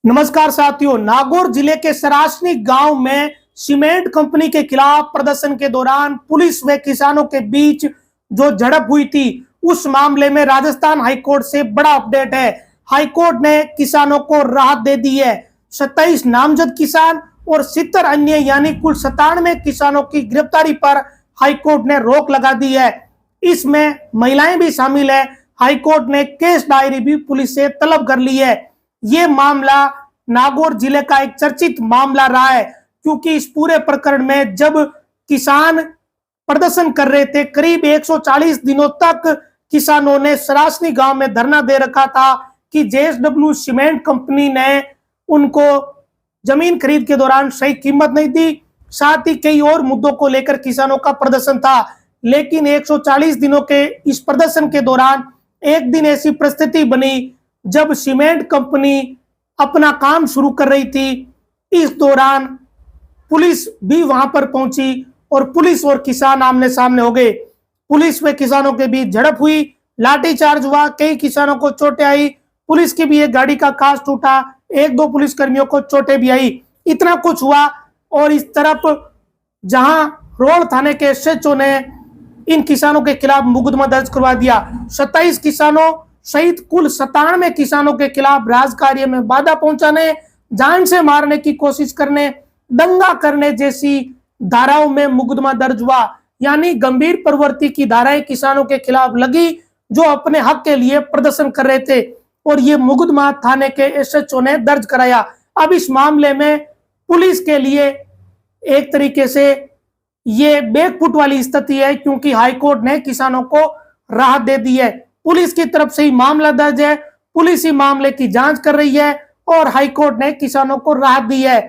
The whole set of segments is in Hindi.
नमस्कार साथियों, नागौर जिले के सरासनी गांव में सीमेंट कंपनी के खिलाफ प्रदर्शन के दौरान पुलिस व किसानों के बीच जो झड़प हुई थी, उस मामले में राजस्थान हाईकोर्ट से बड़ा अपडेट है। हाईकोर्ट ने किसानों को राहत दे दी है। 27 नामजद किसान और 70 अन्य यानी कुल 97 किसानों की गिरफ्तारी पर हाईकोर्ट ने रोक लगा दी है। इसमें महिलाएं भी शामिल है। हाईकोर्ट ने केस डायरी भी पुलिस से तलब कर ली है। ये मामला नागौर जिले का एक चर्चित मामला रहा है, क्योंकि इस पूरे प्रकरण में जब किसान प्रदर्शन कर रहे थे, करीब 140 दिनों तक किसानों ने सरासनी गांव में धरना दे रखा था कि जेएसडब्ल्यू सीमेंट कंपनी ने उनको जमीन खरीद के दौरान सही कीमत नहीं दी। साथ ही कई और मुद्दों को लेकर किसानों का प्रदर्शन था, लेकिन 140 दिनों के इस प्रदर्शन के दौरान एक दिन ऐसी परिस्थिति बनी जब सीमेंट कंपनी अपना काम शुरू कर रही थी। इस दौरान पुलिस भी वहां पर पहुंची और पुलिस और किसान आमने सामने हो गए। पुलिस व किसानों के बीच झड़प हुई, लाठीचार्ज हुआ, कई किसानों को चोटें आई। पुलिस की भी एक गाड़ी का कांच टूटा, 1-2 पुलिसकर्मियों को चोटें भी आई। इतना कुछ हुआ और इस तरफ जहां रोड थाने के एसएचओ ने इन किसानों के खिलाफ मुकदमा दर्ज करवा दिया। 27 किसानों सहित कुल 97 किसानों के खिलाफ राजकार्य में बाधा पहुंचाने, जान से मारने की कोशिश करने, दंगा करने जैसी धाराओं में मुकदमा दर्ज हुआ। यानी गंभीर प्रवृत्ति की धाराएं किसानों के खिलाफ लगी जो अपने हक के लिए प्रदर्शन कर रहे थे, और ये मुकदमा थाने के एसएचओ ने दर्ज कराया। अब इस मामले में पुलिस के लिए एक तरीके से ये बैकफुट वाली स्थिति है, क्योंकि हाईकोर्ट ने किसानों को राहत दे दी है। पुलिस की तरफ से ही मामला दर्ज है, पुलिस ही मामले की जांच कर रही है और हाईकोर्ट ने किसानों को राहत दी है।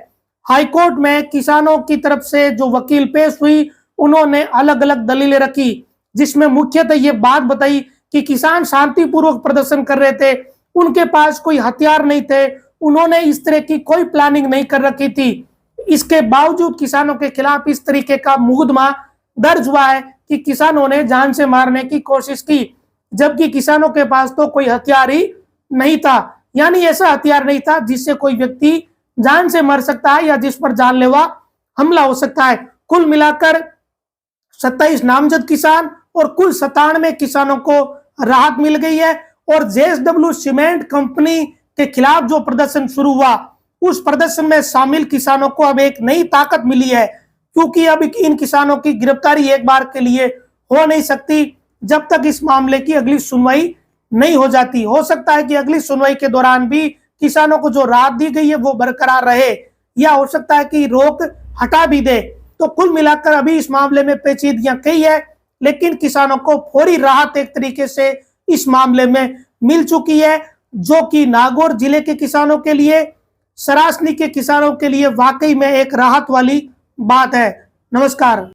हाईकोर्ट में किसानों की तरफ से जो वकील पेश हुई, उन्होंने अलग अलग दलीलें रखी, जिसमें मुख्यतः ये बात बताई कि किसान शांतिपूर्वक प्रदर्शन कर रहे थे, उनके पास कोई हथियार नहीं थे, उन्होंने इस तरह की कोई प्लानिंग नहीं कर रखी थी। इसके बावजूद किसानों के खिलाफ इस तरीके का मुकदमा दर्ज हुआ है कि किसानों ने जान से मारने की कोशिश की, जबकि किसानों के पास तो कोई हथियार ही नहीं था। यानी ऐसा हथियार नहीं था जिससे कोई व्यक्ति जान से मर सकता है या जिस पर जानलेवा हमला हो सकता है। कुल मिलाकर 27 नामजद किसान और कुल 97 किसानों को राहत मिल गई है। और जेएसडब्ल्यू सीमेंट कंपनी के खिलाफ जो प्रदर्शन शुरू हुआ, उस प्रदर्शन में शामिल किसानों को अब एक नई ताकत मिली है, क्योंकि अब इन किसानों की गिरफ्तारी एक बार के लिए हो नहीं सकती जब तक इस मामले की अगली सुनवाई नहीं हो जाती। हो सकता है कि अगली सुनवाई के दौरान भी किसानों को जो राहत दी गई है वो बरकरार रहे, या हो सकता है कि रोक हटा भी दे। तो कुल मिलाकर अभी इस मामले में पेचीदगियां कई है, लेकिन किसानों को फौरी राहत एक तरीके से इस मामले में मिल चुकी है, जो कि नागौर जिले के किसानों के लिए, सरासनी के किसानों के लिए वाकई में एक राहत वाली बात है। नमस्कार।